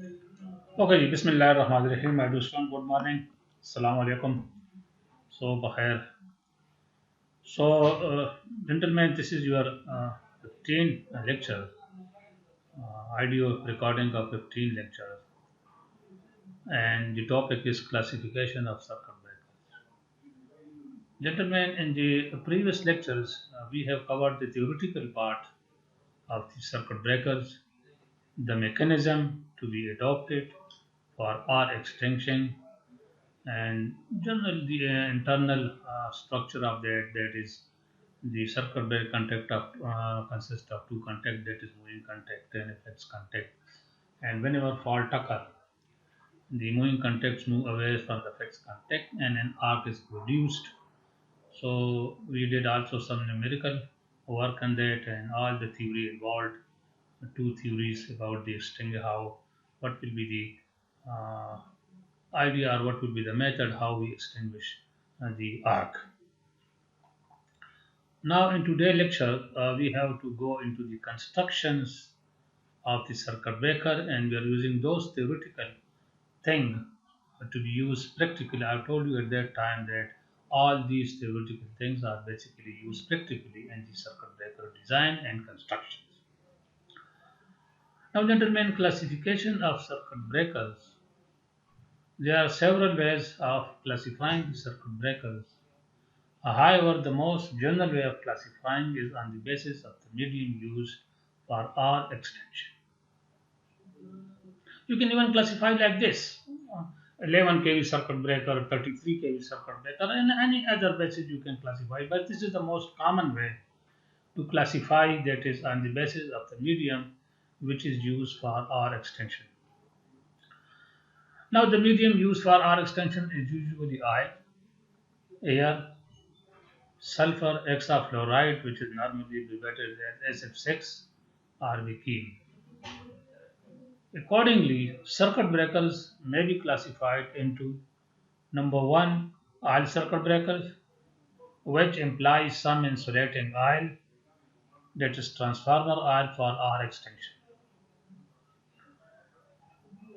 Okay, Bismillah ar-Rahman ar-Rahim. I do strong good morning. Assalamu alaikum. So, Bakhair. So, gentlemen, this is your 15 lecture, audio recording of 15 lectures, and the topic is classification of circuit breakers. Gentlemen, in the previous lectures, we have covered the theoretical part of the circuit breakers, the mechanism to be adopted for R extension, and generally the internal structure of that is the circuit breaker contact of consists of two contact, that is moving contact and effects contact, and whenever fault occur, the moving contacts move away from the effects contact and an arc is produced. So we did also some numerical work on that and all the theory involved, two theories about the string, how what will be the idea or what will be the method how we extinguish the arc. Now in today's lecture, we have to go into the constructions of the circuit breaker, and we are using those theoretical things to be used practically. I told you at that time that all these theoretical things are basically used practically in the circuit breaker design and constructions. Now, gentlemen, classification of circuit breakers. There are several ways of classifying the circuit breakers. However, the most general way of classifying is on the basis of the medium used for R extension. You can even classify like this: 11 kV circuit breaker, 33 kV circuit breaker, and any other basis you can classify. But this is the most common way to classify, that is on the basis of the medium which is used for R extension. Now, the medium used for R extension is usually oil, air, sulfur hexafluoride, which is normally abbreviated as SF6, or Bikene. Accordingly, circuit breakers may be classified into number one, oil circuit breakers, which implies some insulating oil, that is transformer oil for R extension.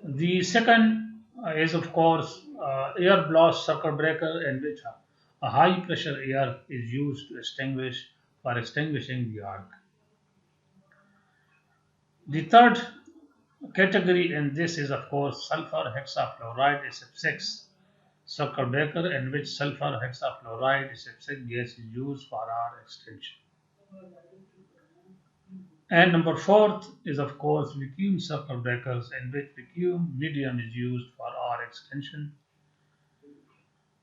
The second is, of course, air blast circuit breaker, in which a high pressure air is used to extinguish for extinguishing the arc. The third category in this is, of course, sulfur hexafluoride SF6 circuit breaker, in which sulfur hexafluoride SF6 gas is used for R extension. And number fourth is, of course, vacuum circuit breakers, in which vacuum medium is used for R extension.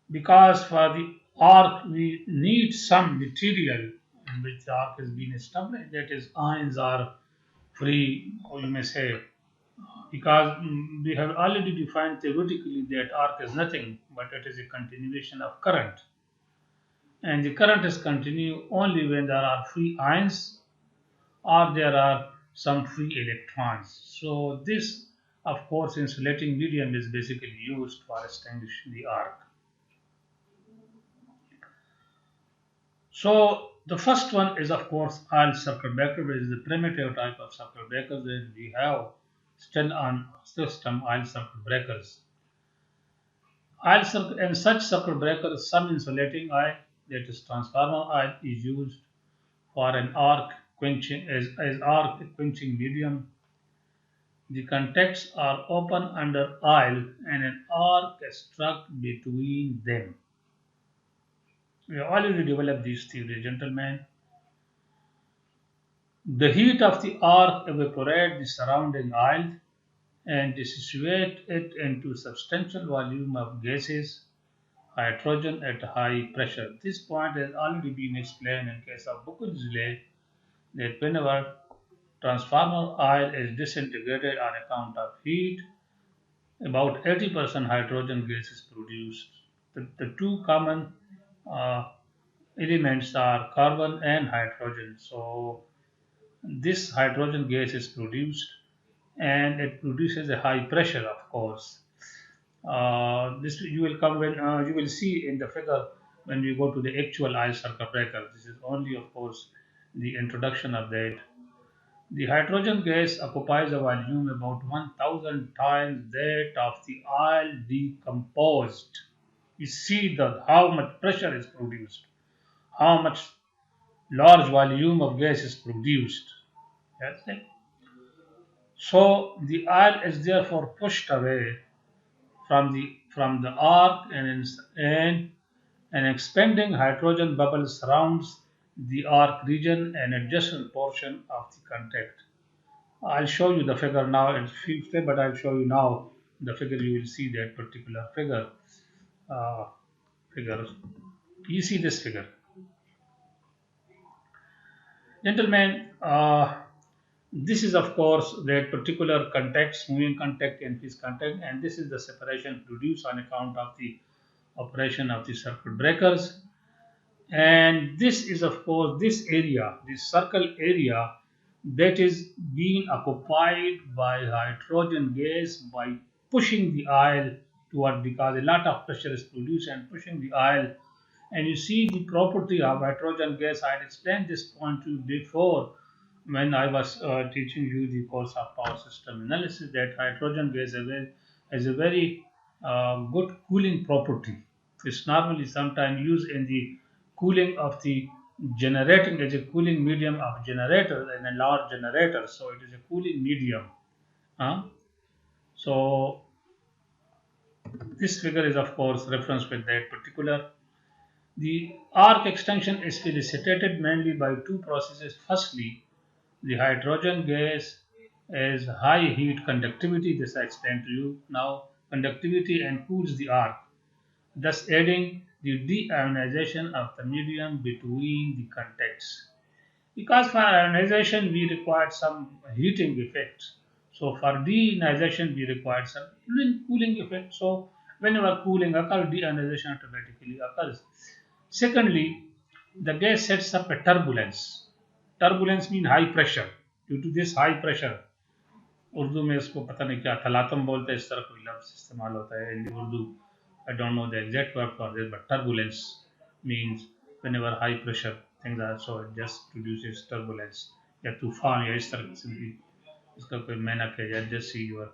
Because for the arc we need some material in which the arc has been established, that is ions are free, or you may say, because we have already defined theoretically that arc is nothing but it is a continuation of current, and the current is continue only when there are free ions or there are some free electrons. So this, of course, insulating medium is basically used for extinguishing the arc. So the first one is, of course, oil circuit breaker, which is the primitive type of circuit breakers that we have still on system oil circuit breakers. Oil circuit and such circuit breakers, some insulating oil, that is transformer oil, is used for an arc quenching as arc quenching medium. The contacts are open under oil and an arc is struck between them. We have already developed these theories, gentlemen. The heat of the arc evaporates the surrounding oil and dissociates it into substantial volume of gases, hydrogen at high pressure. This point has already been explained in case of Buckel's delay, that whenever transformer oil is disintegrated on account of heat, about 80% hydrogen gas is produced. The two common uh, elements are carbon and hydrogen. So this hydrogen gas is produced and it produces a high pressure, of course. This you will come when you will see in the figure when we go to the actual oil circuit breaker. This is only, of course, the introduction of that. The hydrogen gas occupies a volume about 1000 times that of the oil decomposed. You see how much pressure is produced, how much large volume of gas is produced. That's it. So the oil is therefore pushed away from the arc, and an expanding hydrogen bubble surrounds the arc region and adjacent portion of the contact. I'll show you the figure now in few steps, but I'll show you now the figure. You will see that particular figure. Uh, figure. You see this figure, gentlemen. This is of course that particular contact, moving contact and fish contact, and this is the separation produced on account of the operation of the circuit breakers. And this is of course this area, this circle area, that is being occupied by hydrogen gas by pushing the oil toward, because a lot of pressure is produced and pushing the oil. And you see the property of hydrogen gas. I had explained this point to you before when I was teaching you the course of power system analysis, that hydrogen gas has a very good cooling property. It's normally sometimes used in the cooling of the generating, as a cooling medium of generator and a large generator. So it is a cooling medium. Huh? So this figure is of course reference with that particular. The arc extension is facilitated mainly by two processes. Firstly, the hydrogen gas has high heat conductivity, this I explained to you now, conductivity, and cools the arc, thus aiding the deionization of the medium between the contacts. Because for ionization we required some heating effect. So for deionization we required some cooling effect. So whenever cooling occurs, deionization automatically occurs. Secondly, the gas sets up a turbulence. Turbulence means high pressure. Due to this high pressure, Urdu में इसको पता नहीं क्या तलातम बोलते हैं, इस तरह कोई लफ्ज़ इस्तेमाल होता है इन Urdu. I don't know the exact word for this, but turbulence means whenever high pressure things are, so it just produces turbulence या तूफान या इस तरह से भी इसका कोई मेनक है या just see your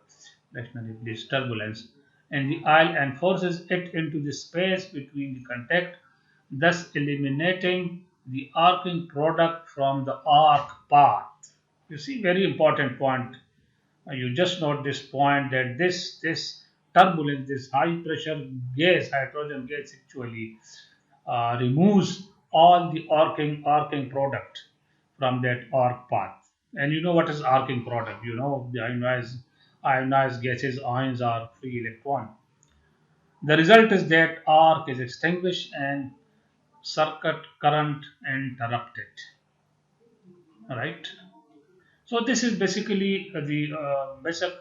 dictionary please. Turbulence, and the oil enforces it into the space between the contact, thus eliminating the arcing product from the arc path. You see, very important point. You just note this point, that this turbulence, this high pressure gas, hydrogen gas, actually removes all the arcing product from that arc path. And you know what is arcing product? You know the ionized gases, ions are free electron. The result is that arc is extinguished and circuit current interrupted. Right. So this is basically the basic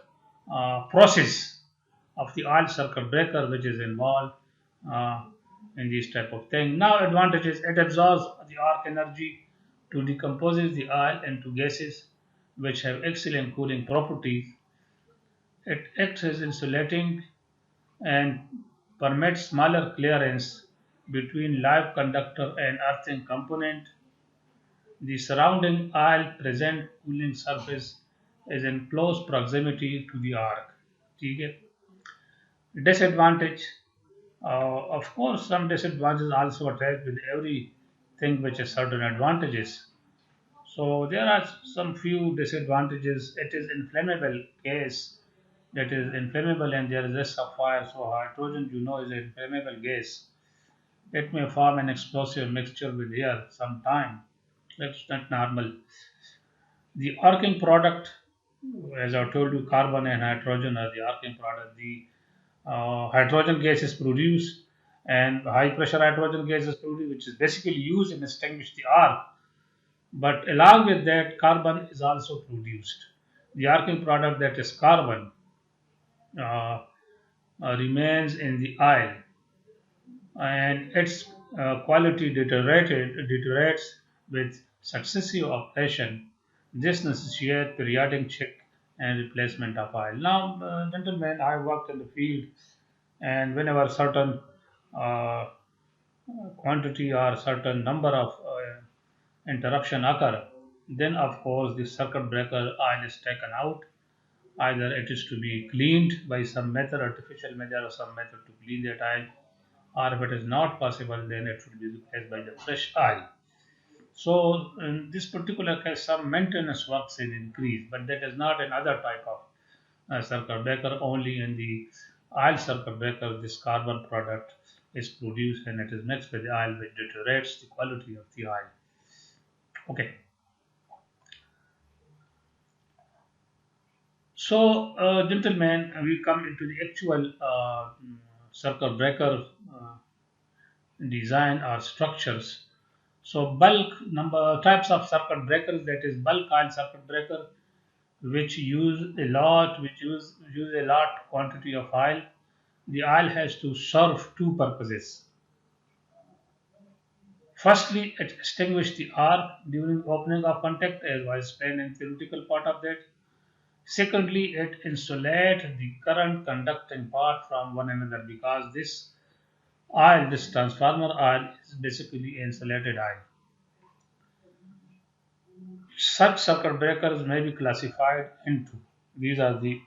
process of the oil circuit breaker which is involved uh, in this type of thing. Now advantages: it absorbs the arc energy to decomposes the oil into gases which have excellent cooling properties. It acts as insulating and permits smaller clearance between live conductor and earthing component. The surrounding oil present cooling surface is in close proximity to the arc. ठीक है. Disadvantage, of course some disadvantages also attached with everything which has certain advantages. So there are some few disadvantages. It is inflammable gas, that is inflammable, and there is risk of fire. So hydrogen, you know, is an inflammable gas. It may form an explosive mixture with air sometime. That's not normal. The arcing product, as I told you, carbon and hydrogen are the arcing product. The hydrogen gas is produced, and high pressure hydrogen gas is produced, which is basically used in extinguish the arc. But along with that, carbon is also produced. The arcing product, that is carbon, uh, remains in the oil, and its quality deteriorates with successive operation. This necessitates periodic check and replacement of oil. Now, gentlemen, I worked in the field, and whenever certain uh, quantity or certain number of interruption occur, Then of course the circuit breaker oil is taken out. Either it is to be cleaned by some method, artificial method or some method to clean that oil, or if it is not possible, then it should be replaced by the fresh oil. So in this particular case, some maintenance works is increased, but that is not another type of circuit breaker. Only in the oil circuit breaker, this carbon product is produced and it is mixed with the oil, which deteriorates the quality of the oil. Okay. So, gentlemen, we come into the actual circuit breaker design or structures. So, bulk number types of circuit breakers, that is bulk oil circuit breaker, which use a lot quantity of oil. The oil has to serve two purposes. Firstly, it extinguishes the arc during opening of contact, as was explained in theoretical part of that. Secondly, it insulates the current conducting part from one another, because this transformer oil is basically insulated oil. Such circuit breakers may be classified into, these are the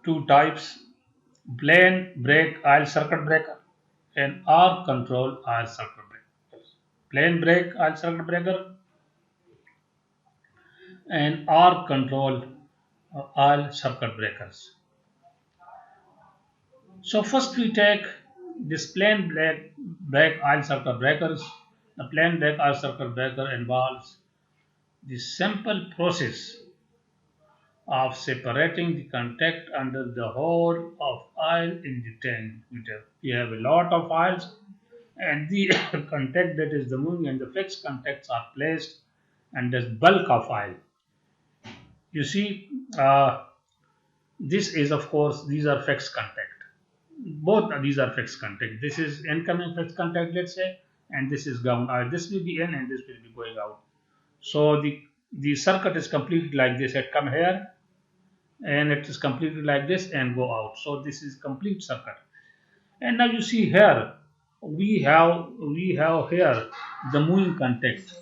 two types: plain break oil circuit breaker and arc control oil circuit breaker. Plain break oil circuit breaker and arc control oil circuit breakers. So first we take this plain black oil circuit breakers. The plain black oil circuit breaker involves the simple process of separating the contact under the hole of oil in the tank. We have a lot of oils, and the contact, that is the moving and the fixed contacts, are placed, and there's bulk of oil. You see, this is of course, these are fixed contact. Both of these are fixed contact. This is incoming fixed contact, let's say, and this is ground. This will be in and this will be going out. So the circuit is completed like this. It come here and it is completed like this and go out. So this is complete circuit. And now you see here we have here the moving contact,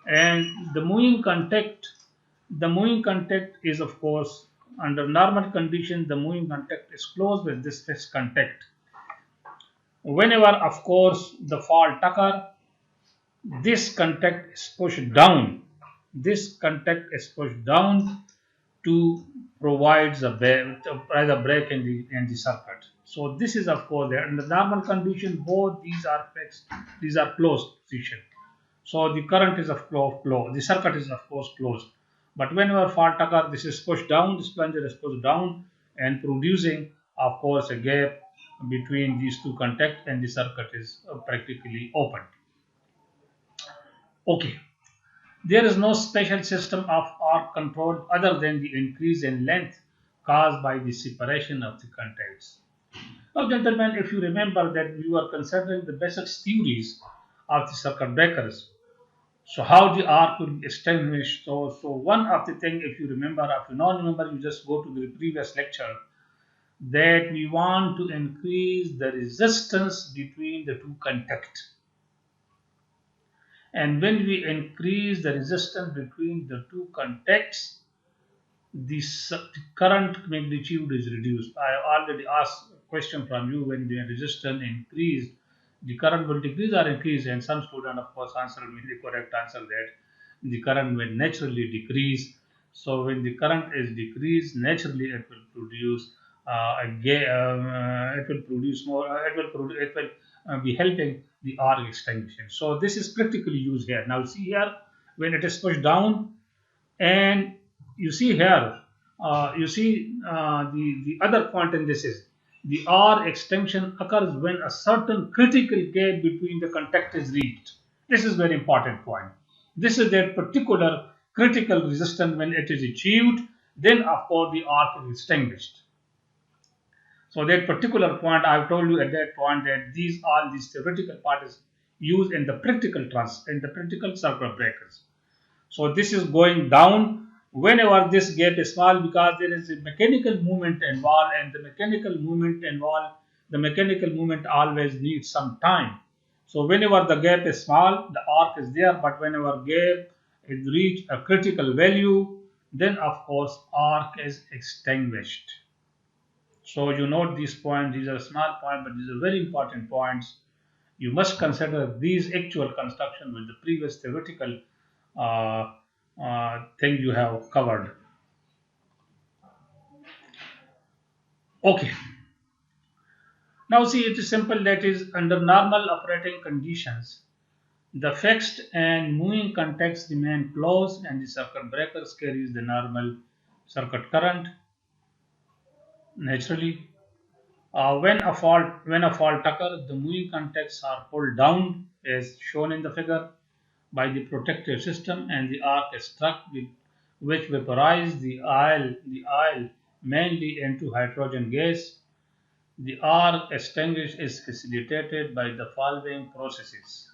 and the moving contact is of course, under normal condition, the moving contact is closed with this fixed contact. Whenever of course the fault occur, this contact is pushed down. This contact is pushed down to provide the break in the circuit. So this is of course there. In the normal condition, both these are fixed, these are closed position. So the current is of flow, the circuit is of course closed. But whenever fault occurs, this is pushed down, this plunger is pushed down, and producing of course a gap between these two contacts, and the circuit is practically open. Okay. There is no special system of arc control other than the increase in length caused by the separation of the contacts. Now, gentlemen, if you remember that we were considering the basic theories of the circuit breakers, so how the arc will be extinguished. So one of the thing, if you remember, if you don't remember, you just go to the previous lecture, that we want to increase the resistance between the two contacts. And when we increase the resistance between the two contacts, the current magnitude is reduced. I already asked a question from you: when the resistance increased, the current will decrease or increase? And some student, of course, answered me the correct answer, that the current will naturally decrease. So when the current is decreased, naturally it will produce it will produce more. It will be helping the arc extinguishing. So this is practically used here. Now see here, when it is pushed down, and you see here, the other point in this is the R extension occurs when a certain critical gap between the contact is reached. This is very important point. This is that particular critical resistance. When it is achieved, then of course the arc is extinguished. So that particular point, I've told you at that point that all these theoretical part is used in the practical circuit breakers. So this is going down whenever this gap is small, because there is a mechanical movement involved, and the mechanical movement always needs some time. So whenever the gap is small, the arc is there, but whenever gap it reach a critical value, then of course arc is extinguished. So you note these points, these are small points, but these are very important points. You must consider these actual construction with the previous theoretical uh, thing you have covered. Okay, now see it is simple, that is under normal operating conditions, the fixed and moving contacts remain closed and the circuit breakers carries the normal circuit current naturally. When a fault occurs, the moving contacts are pulled down as shown in the figure by the protective system, and the arc is struck with which vaporizes the oil mainly into hydrogen gas. The arc extinguish is facilitated by the following processes.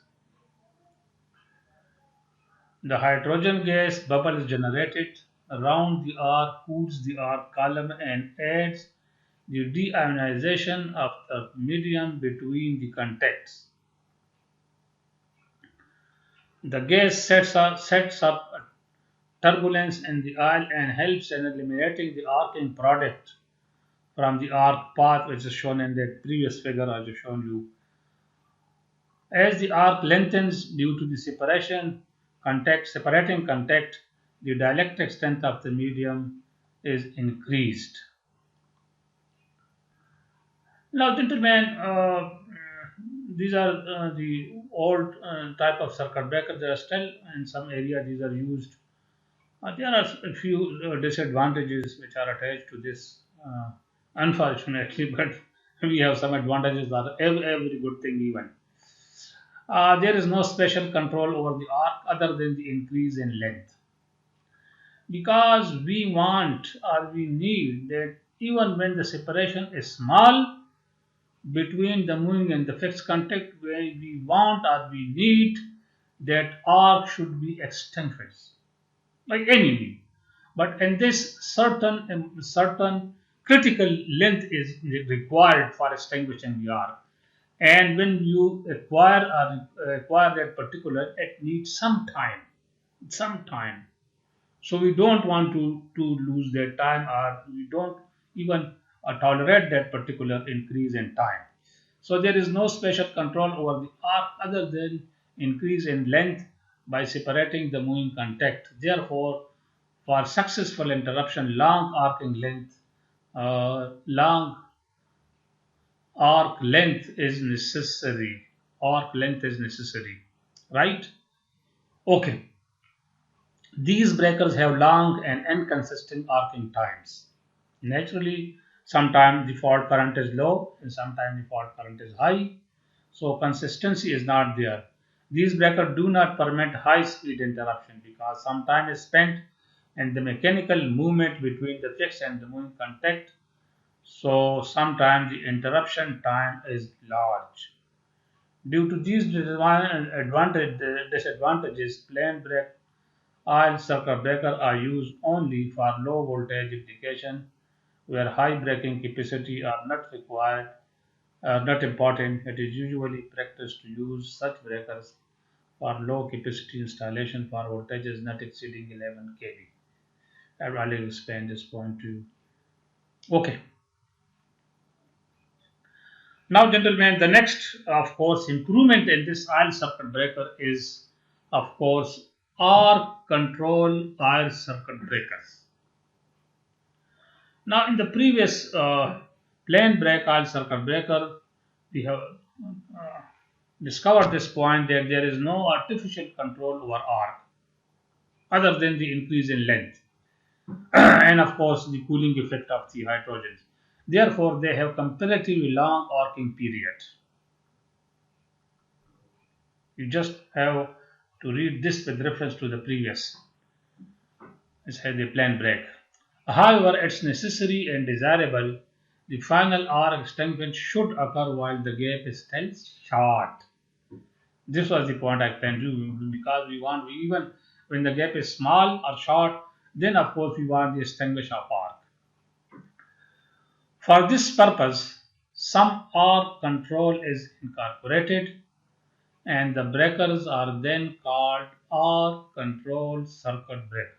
The hydrogen gas bubble is generated around the arc, cools the arc column, and adds the deionization of the medium between the contacts. The gas sets up turbulence in the oil and helps in eliminating the arcing product from the arc path, which is shown in the previous figure I just shown you. As the arc lengthens due to the separating contact, the dielectric strength of the medium is increased. Now, gentlemen, these are the old type of circuit breaker. There are still in some area these are used. There are a few disadvantages which are attached to this, unfortunately, but we have some advantages that are every good thing even. There is no special control over the arc other than the increase in length, because we want or we need that even when the separation is small between the moving and the fixed contact, where we want or we need that arc should be extinguished by any means. But in this certain critical length is required for extinguishing the arc. And when you acquire that particular, it needs some time. So we don't want to lose that time, or we don't even tolerate that particular increase in time. So there is no special control over the arc other than increase in length by separating the moving contact. Therefore, for successful interruption, long arc length is necessary. Arc length is necessary, right? Okay. These breakers have long and inconsistent arcing times. Naturally, sometimes the fault current is low and sometimes the fault current is high. So consistency is not there. These breakers do not permit high speed interruption because some time is spent in the mechanical movement between the fixed and the moving contact. So sometimes the interruption time is large. Due to these disadvantages, plain break oil circuit breakers are used only for low voltage application where high braking capacity are not required, not important. It is usually practiced to use such breakers for low capacity installation for voltages not exceeding 11 kV. I will explain this point to you. Okay. Now, gentlemen, the next, of course, improvement in this oil circuit breaker is, of course, arc control oil circuit breakers. Now, in the previous plain break oil circuit breaker, we have discovered this point that there is no artificial control over arc other than the increase in length and, of course, the cooling effect of the hydrogens. Therefore, they have comparatively long arcing period. You just have to read this with reference to the previous. It's the plain break. However, it's necessary and desirable. The final arc extinction should occur while the gap is still short. This was the point I planned to do, because we want, even when the gap is small or short, then of course we want the extinguish of arc. For this purpose, some arc control is incorporated. and the breakers are then called arc control circuit breakers.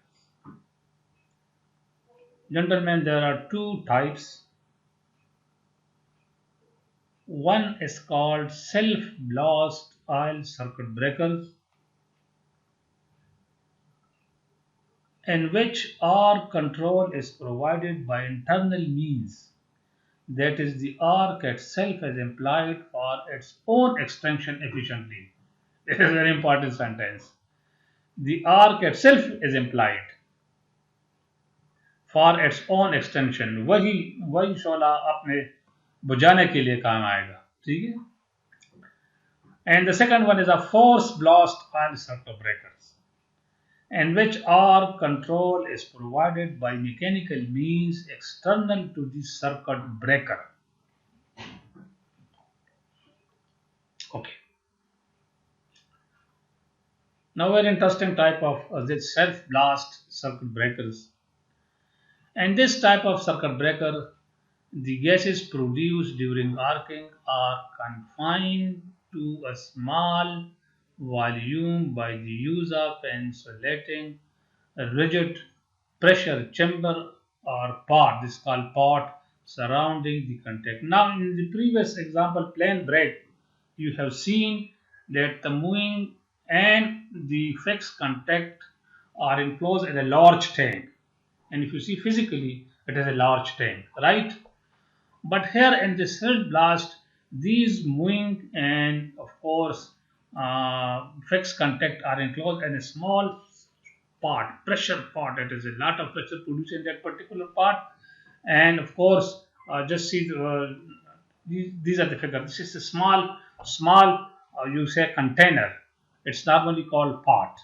Gentlemen, there are two types. One is called self-blast oil circuit breakers, in which arc control is provided by internal means. That is, the arc itself is employed for its own extension efficiently. This is a very important sentence. The arc itself is employed for its own extension. वही वही शोला अपने बुझाने के लिए काम आएगा. ठीक है. And the second one is a force blast oil circuit breakers, in which arc control is provided by mechanical means external to the circuit breaker. Okay. Now, very interesting type of this self-blast circuit breakers. And this type of circuit breaker, the gases produced during arcing are confined to a small volume by the use of insulating a rigid pressure chamber or pot. This is called pot surrounding the contact. Now, in the previous example, plane brake, you have seen that the moving and the fixed contact are enclosed in a large tank. And if you see physically, it is a large tank, right? But here in this field blast, these moving and of course fixed contact are enclosed in a small part, pressure part. It is a lot of pressure produced in that particular part, and of course, just see these are the figures. This is a small you say container. It's normally called pot.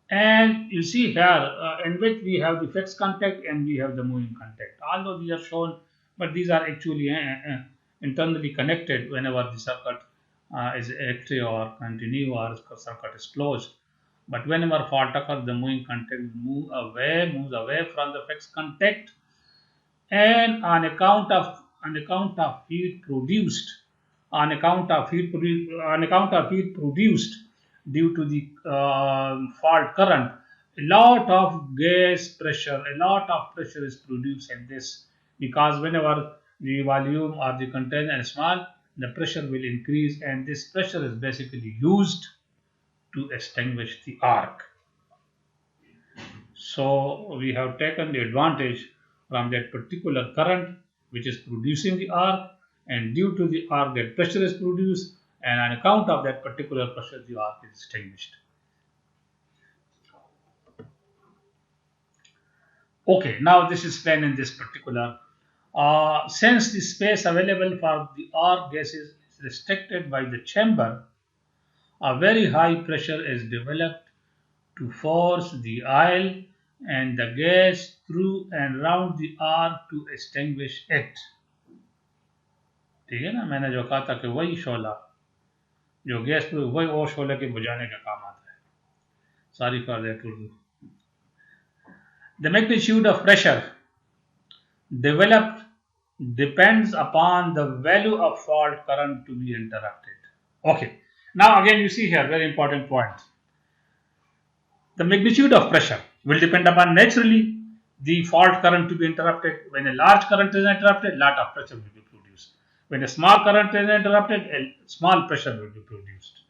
And you see here in which we have the fixed contact and we have the moving contact. Although these are shown, but these are actually internally connected whenever the circuit is active or continue or circuit is closed. But whenever fault occurs, the moving contact moves away from the fixed contact, and on account of heat produced on account of heat produced due to the fault current, a lot of pressure is produced in this, because whenever the volume or the container is small, the pressure will increase, and this pressure is basically used to extinguish the arc. So we have taken the advantage from that particular current which is producing the arc, and due to the arc that pressure is produced, and on account of that particular pressure the arc is extinguished. Okay, now this is plain in this particular. Since the space available for the arc gases is restricted by the chamber, a very high pressure is developed to force the oil and the gas through and round the arc to extinguish it. ठीक है ना, मैंने जो कहा था कि वही शोला जो गैस वही वो शोले के बुझाने का काम आता है. Sorry for that Urdu. The magnitude of pressure developed depends upon the value of fault current to be interrupted. Okay, now again you see here very important point. The magnitude of pressure will depend upon naturally the fault current to be interrupted. When a large current is interrupted, lot of pressure will be produced. When a small current is interrupted, a small pressure will be produced.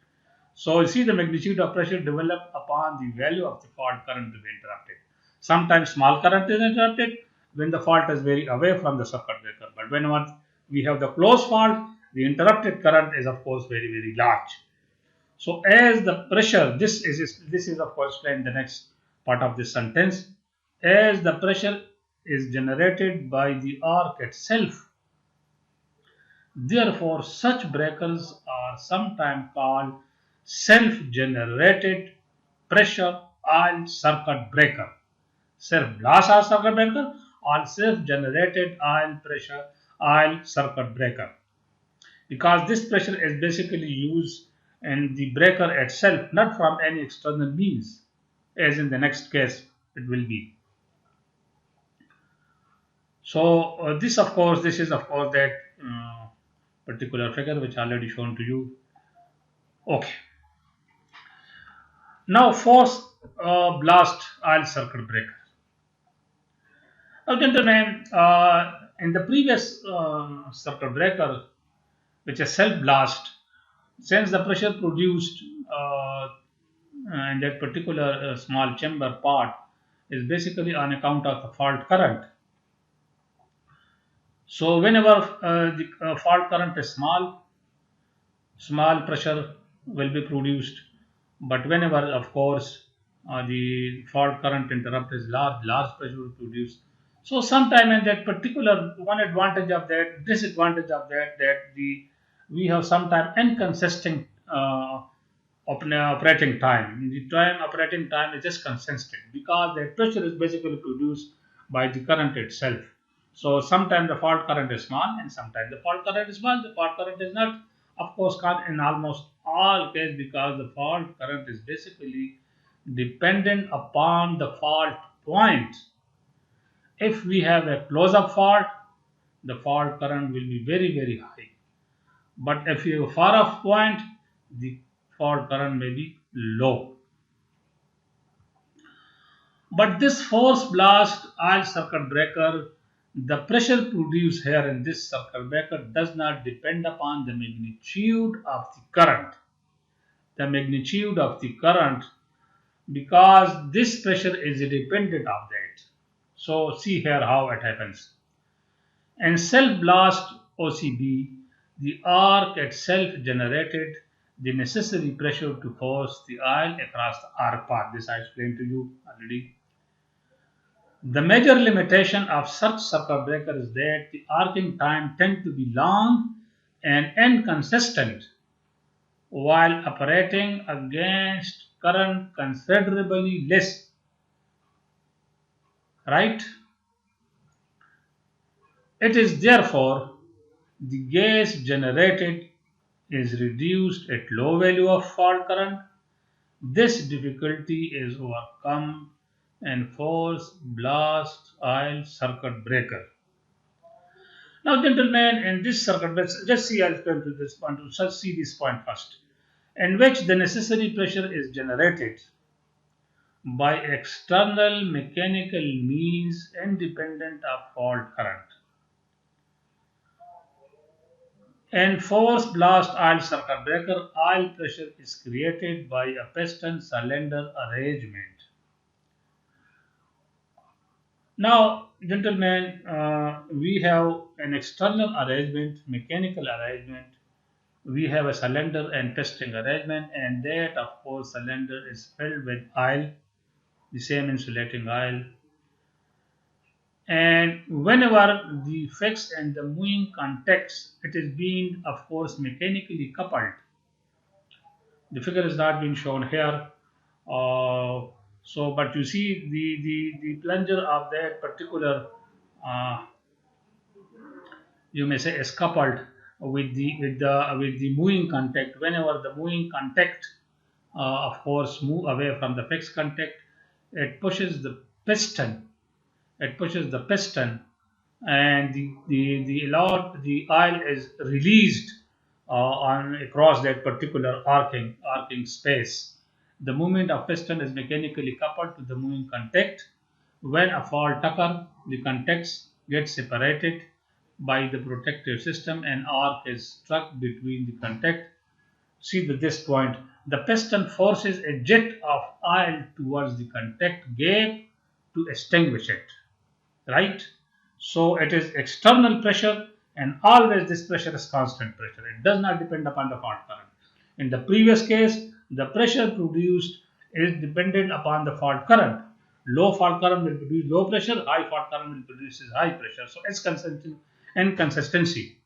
So you see the magnitude of pressure develop upon the value of the fault current to be interrupted. Sometimes small current is interrupted when the fault is very away from the circuit breaker. But whenever we have the close fault, the interrupted current is of course very large. So as the pressure, this is of course explained in the next part of this sentence. As the pressure is generated by the arc itself, therefore such breakers are sometimes called self-generated pressure oil circuit breaker, self-blast oil circuit breaker, or self-generated oil pressure oil circuit breaker, because this pressure is basically used in the breaker itself, not from any external means, as in the next case it will be. So this is of course that particular figure which already shown to you. Okay. Now force blast oil circuit breaker. Now, gentlemen, in the previous circuit breaker, which is self blast, since the pressure produced in that particular small chamber part is basically on account of the fault current. So whenever the fault current is small, small pressure will be produced. But whenever, of course, the fault current interrupt is large, large pressure will produce. So sometime in that particular one advantage of that, disadvantage of that, that the we have sometime inconsistent operating time. The time operating time is just consistent because the pressure is basically produced by the current itself. So sometimes the fault current is small and sometimes the fault current is small. The fault current is not, of course, in almost all cases because the fault current is basically dependent upon the fault point. If we have a close-up fault, the fault current will be very, very high. But if you have a far-off point, the fault current may be low. But this force blast oil circuit breaker, the pressure produced here in this circuit breaker does not depend upon the magnitude of the current. The magnitude of the current because this pressure is independent of that. So see here how it happens. In self blast OCB, the arc itself generated the necessary pressure to force the oil across the arc path. This I explained to you already. The major limitation of such circuit breaker is that the arcing time tends to be long and inconsistent while operating against current considerably less, right? It is therefore the gas generated is reduced at low value of fault current. This difficulty is overcome in force blast oil circuit breaker. Now, gentlemen, in this circuit, let's see, I'll come to this point, to see this point first, in which the necessary pressure is generated by external mechanical means independent of fault current. In force blast oil circuit breaker, oil pressure is created by a piston cylinder arrangement. Now, gentlemen, we have an external arrangement, mechanical arrangement. We have a cylinder and piston arrangement, and that, of course, cylinder is filled with oil, the same insulating oil. And whenever the fixed and the moving contacts, it is being, of course, mechanically coupled. The figure is not being shown here. But you see the plunger of that particular, uh, you may say, is coupled with the moving contact. Whenever the moving contact, of course, move away from the fixed contact, it pushes the piston. It pushes the piston, and the oil is released on across that particular arcing space. The movement of piston is mechanically coupled to the moving contact. When a fault occurs, the contacts get separated by the protective system and arc is struck between the contact. See this point. The piston forces a jet of oil towards the contact gap to extinguish it. Right? So it is external pressure, and always this pressure is constant pressure. It does not depend upon the fault current. In the previous case, the pressure produced is dependent upon the fault current. Low fault current will produce low pressure, high fault current will produce high pressure. So it's consistent and consistency.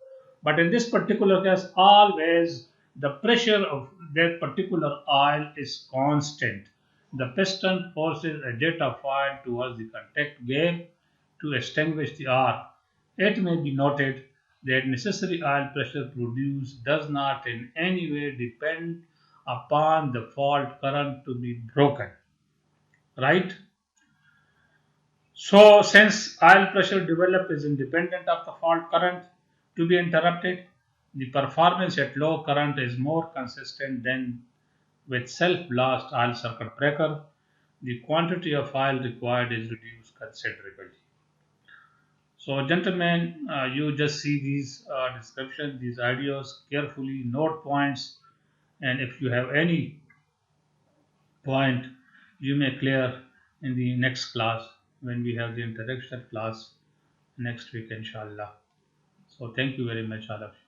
But in this particular case, always the pressure of that particular oil is constant. The piston forces a jet of oil towards the contact gap to extinguish the arc. It may be noted that necessary oil pressure produced does not in any way depend upon the fault current to be broken. Right? So, since oil pressure developed is independent of the fault current to be interrupted, The performance at low current is more consistent than with self-blast oil circuit breaker. The quantity of oil required is reduced considerably. So, gentlemen, you just see these descriptions, these ideas carefully, note points, and if you have any point, you may clear in the next class when we have the introduction class next week, inshallah. So, thank you very much, all of you.